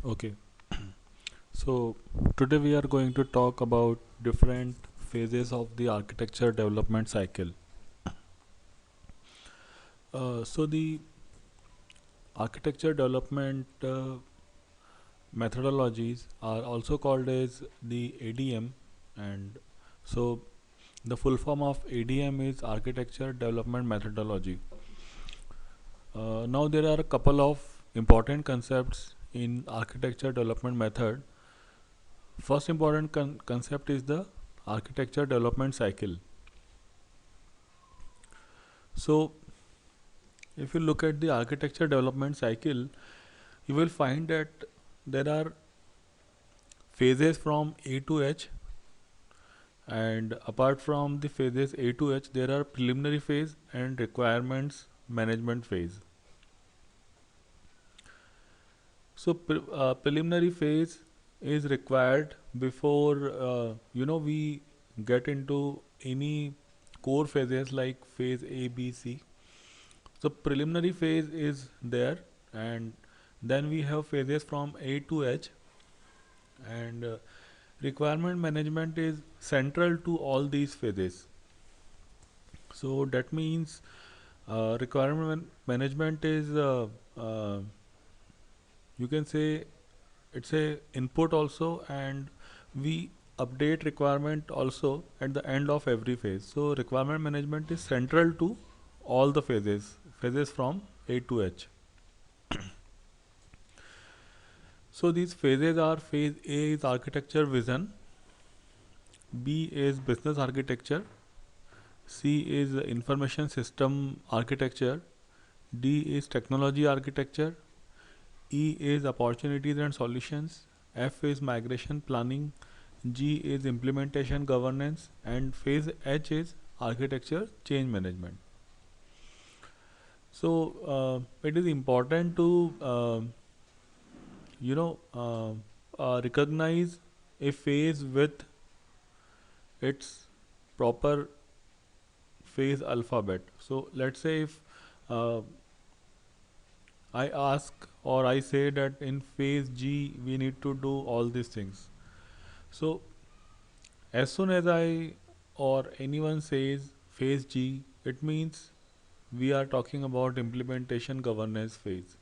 Okay, so today we are going to talk about different phases of the architecture development cycle. So the architecture development methodologies are also called as the ADM, and so the full form of ADM is architecture development methodology. Now there are a couple of important concepts in architecture development method. First important concept is the architecture development cycle. So if you look at the architecture development cycle, you will find that there are phases from A to H, and apart from the phases A to H, there are preliminary phase and requirements management phase. So preliminary phase is required before we get into any core phases like phase A, B, C. So preliminary phase is there, and then we have phases from A to H, and requirement management is central to all these phases. So that means requirement management is you can say it's a input also, and we update requirement also at the end of every phase. So requirement management is central to all the phases from A to H. So these phases are: phase A is architecture vision, B is business architecture, C is information system architecture, D is technology architecture, E is opportunities and solutions, F is migration planning, G is implementation governance, and phase H is architecture change management. So it is important to recognize a phase with its proper phase alphabet. So let's say if uh, I ask or I say that in phase G we need to do all these things. So as soon as I or anyone says phase G, it means we are talking about implementation governance phase.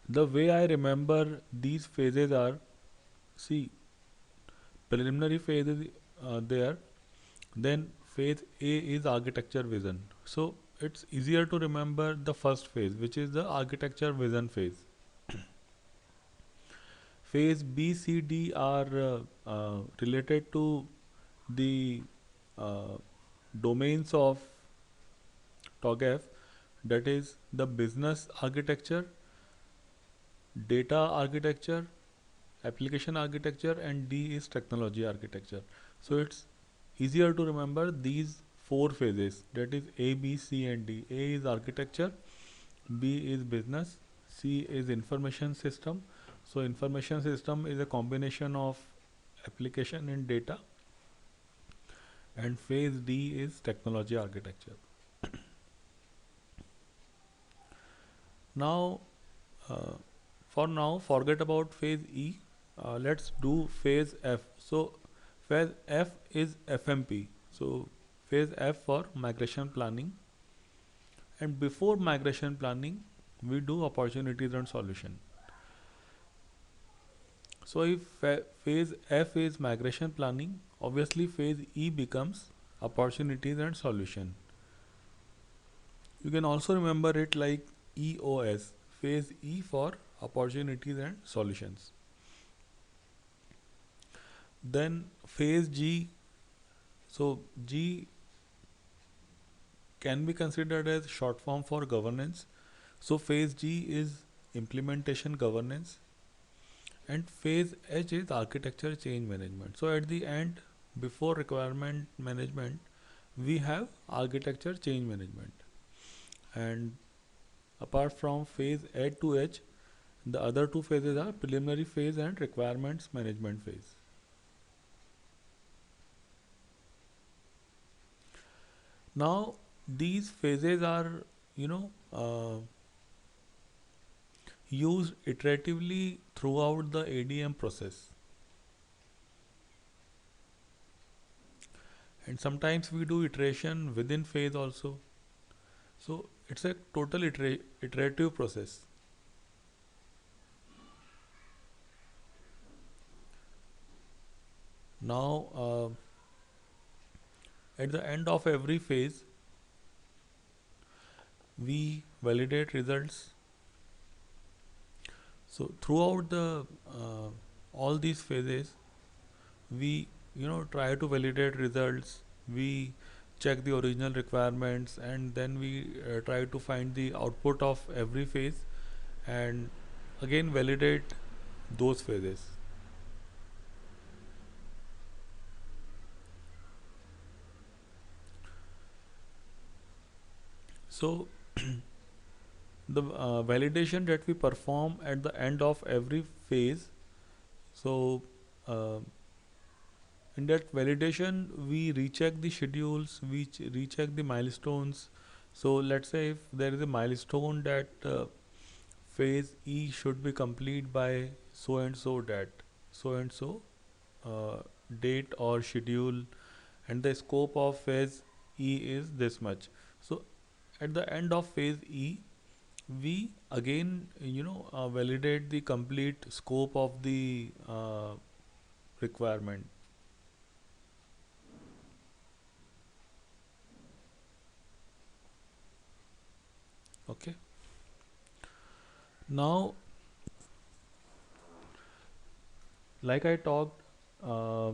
The way I remember these phases are: see, preliminary phase is there, then phase A is architecture vision. So it's easier to remember the first phase, which is the architecture vision phase. Phase B, C, D are related to the uh, domains of TOGAF, that is the business architecture, data architecture, application architecture, and D is technology architecture. So it's easier to remember these four phases, that is A, B, C, and D. A is architecture, B is business, C is information system. So information system is a combination of application and data, and phase D is technology architecture. Now for now forget about phase E. Let's do phase F. So phase F is FMP. So phase F for migration planning, and before migration planning we do opportunities and solution. So if phase F is migration planning, obviously phase E becomes opportunities and solution. You can also remember it like EOS, phase E for opportunities and solutions. Then phase G, so G can be considered as short form for governance. So phase G is implementation governance, and phase H is architecture change management. So at the end, before requirement management, we have architecture change management. And apart from phase A to H, the other two phases are preliminary phase and requirements management phase. Now these phases are, you know, used iteratively throughout the ADM process, and sometimes we do iteration within phase also. So it's a total iterative process. Now, at the end of every phase, we validate results. So throughout the all these phases, we, try to validate results. We check the original requirements, and then we try to find the output of every phase, and again validate those phases. So the validation that we perform at the end of every phase, so uh, in that validation we recheck the schedules, we recheck the milestones. So let's say if there is a milestone that phase E should be complete by so and so date, so and so uh, date or schedule, and the scope of phase E is this much. So at the end of phase E, we again, validate the complete scope of the requirement. Okay. Now, like I talked, uh,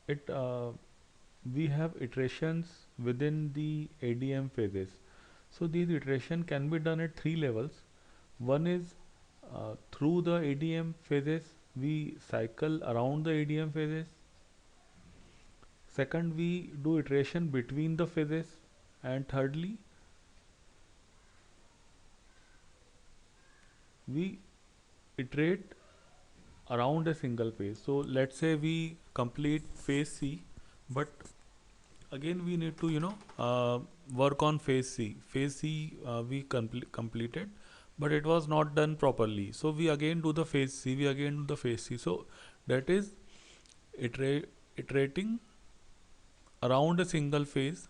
it we have iterations within the ADM phases. So these iteration can be done at three levels. One is through the ADM phases, we cycle around the ADM phases. Second, we do iteration between the phases, and thirdly, we iterate around a single phase. So let's say we complete phase C, but again we need to, work on phase C. Phase C we completed, but it was not done properly. So we again do the phase C. We again do the phase C. So that is iterating around a single phase.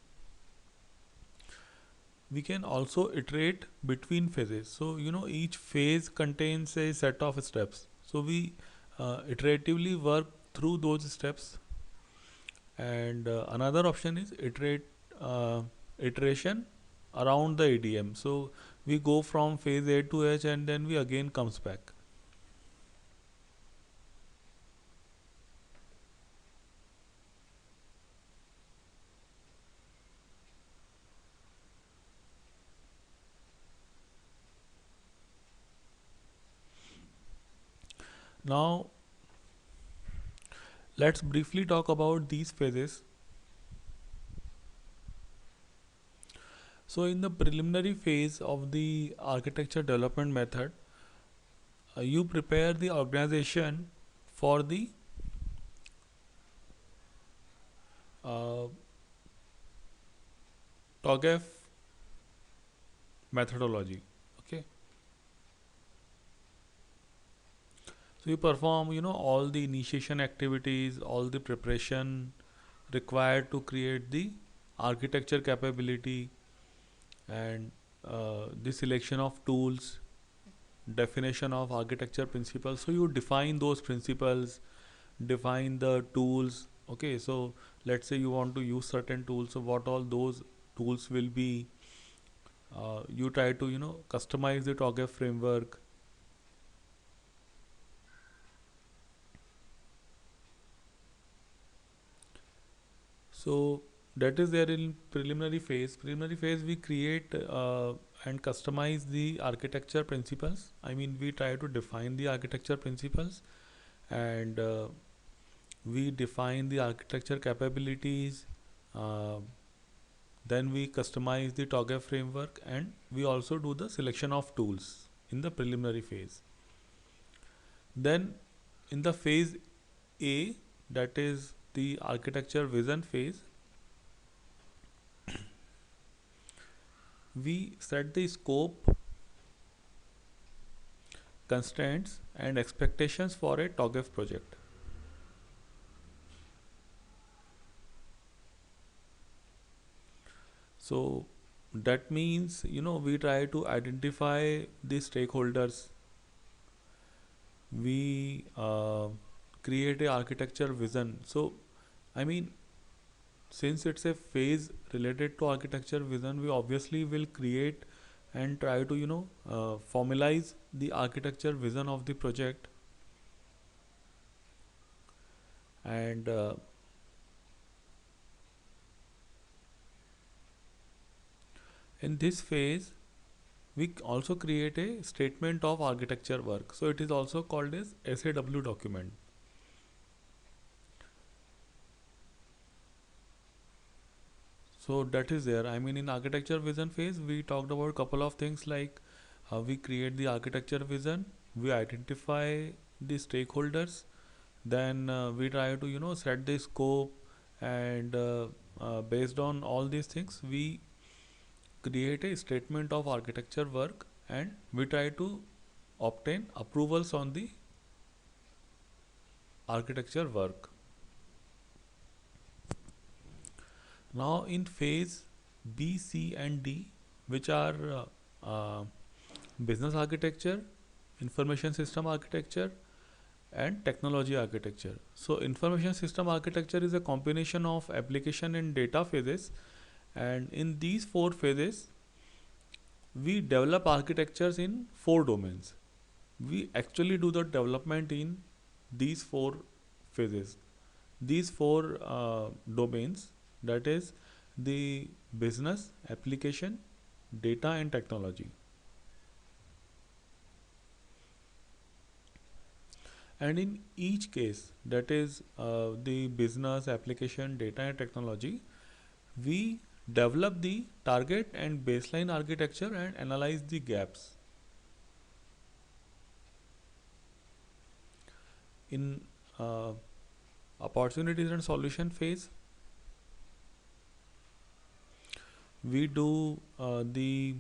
We can also iterate between phases. So each phase contains a set of steps. So we iteratively work through those steps. And another option is iteration around the ADM. So we go from phase A to H, and then we again comes back. Now let's briefly talk about these phases. So in the preliminary phase of the architecture development method, you prepare the organization for the uh, TOGAF methodology. Okay, so you perform, all the initiation activities, all the preparation required to create the architecture capability, and the selection of tools, definition of architecture principles. So you define those principles, define the tools. Okay, so let's say you want to use certain tools, so what all those tools will be. You try to, customize the TOGAF framework. So that is there in preliminary phase. Preliminary phase, we create and customize the architecture principles. I mean, we try to define the architecture principles, and we define the architecture capabilities. Uh, then we customize the TOGAF framework, and we also do the selection of tools in the preliminary phase. Then in the phase A, that is the architecture vision phase, we set the scope, constraints, and expectations for a TOGAF project. So that means, we try to identify the stakeholders. We create a architecture vision. So I mean, since it's a phase related to architecture vision, we obviously will create and try to formalize the architecture vision of the project. And in this phase, we also create a statement of architecture work. So it is also called as SAW document. So that is there. I mean, in architecture vision phase, we talked about a couple of things like how we create the architecture vision, we identify the stakeholders, then we try to set the scope, and based on all these things, we create a statement of architecture work, and we try to obtain approvals on the architecture work. Now in phase B, C, and D, which are business architecture, information system architecture, and technology architecture. So information system architecture is a combination of application and data phases, and in these four phases we develop architectures in four domains. We actually do the development in these four phases, these four domains, that is the business, application, data, and technology. And in each case, that is the business, application, data, and technology, we develop the target and baseline architecture and analyze the gaps. In opportunities and solution phase, we do the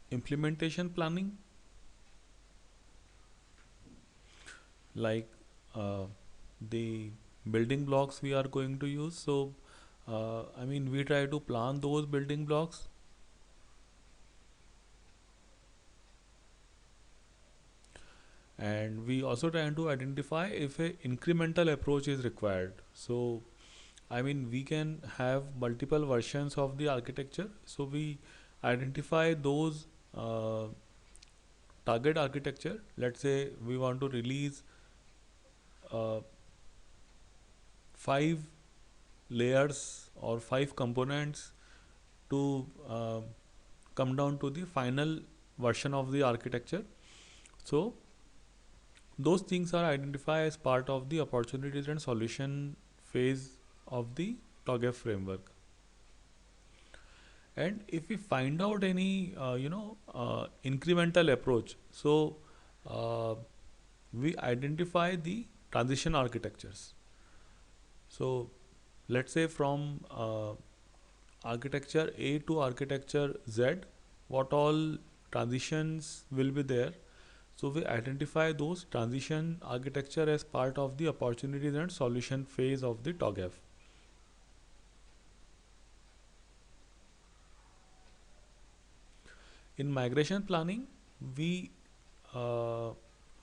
implementation planning, like the building blocks we are going to use. So I mean, we try to plan those building blocks, and we also try to identify if a incremental approach is required. So I mean, we can have multiple versions of the architecture, so we identify those target architecture. Let's say we want to release uh, 5 layers or 5 components to come down to the final version of the architecture. So those things are identified as part of the opportunities and solution phase of the TOGAF framework. And if we find out any incremental approach, so uh, we identify the transition architectures. So let's say from architecture A to architecture Z, what all transitions will be there. So we identify those transition architecture as part of the opportunities and solution phase of the TOGAF. In migration planning, we uh,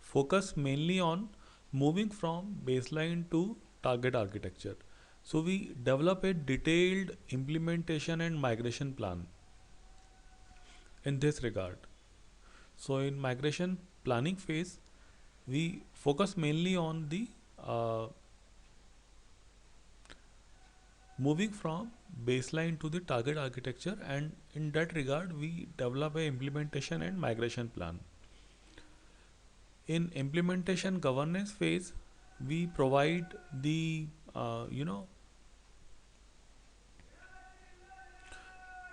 focus mainly on moving from baseline to target architecture. So we develop a detailed implementation and migration plan in this regard. So in migration planning phase, we focus mainly on the uh, moving from baseline to the target architecture, and in that regard we develop a implementation and migration plan. In implementation governance phase, we provide the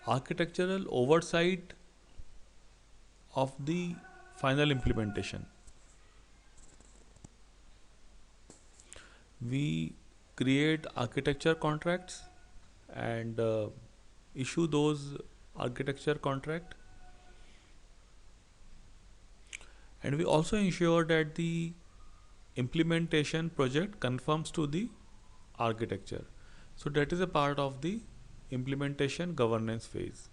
architectural oversight of the final implementation. We create architecture contracts and issue those architecture contract, and we also ensure that the implementation project conforms to the architecture. So that is a part of the implementation governance phase.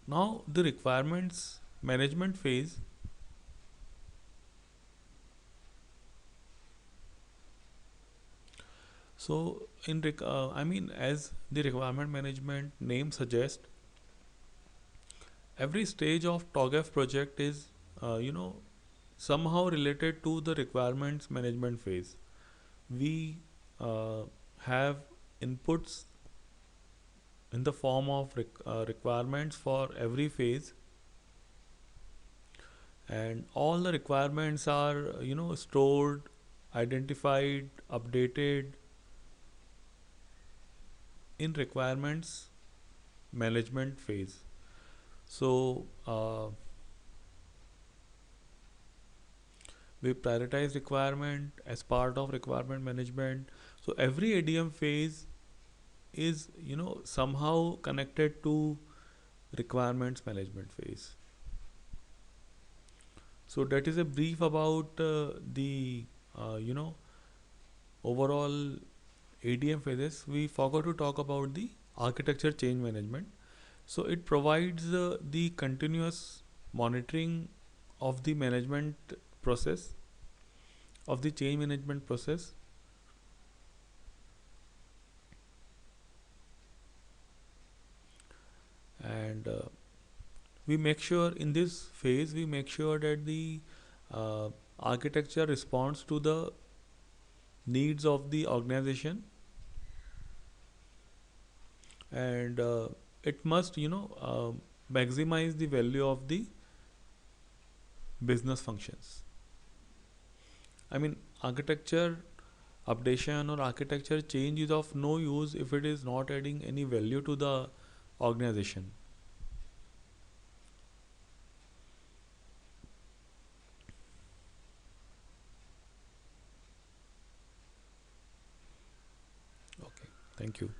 Now the requirements management phase. So I mean, as the requirement management name suggests, every stage of TOGAF project is somehow related to the requirements management phase. We uh, have inputs in the form of requirements for every phase, and all the requirements are stored, identified, updated in requirements management phase. So we prioritize requirement as part of requirement management. So every ADM phase is somehow connected to requirements management phase. So that is a brief about the overall ADM phases. We forgot to talk about the architecture change management. So it provides the continuous monitoring of the management process, of the change management process, and we make sure in this phase we make sure that the architecture responds to the needs of the organization, and it must maximize the value of the business functions. I mean, architecture updation or architecture change is of no use if it is not adding any value to the organization. Okay, thank you.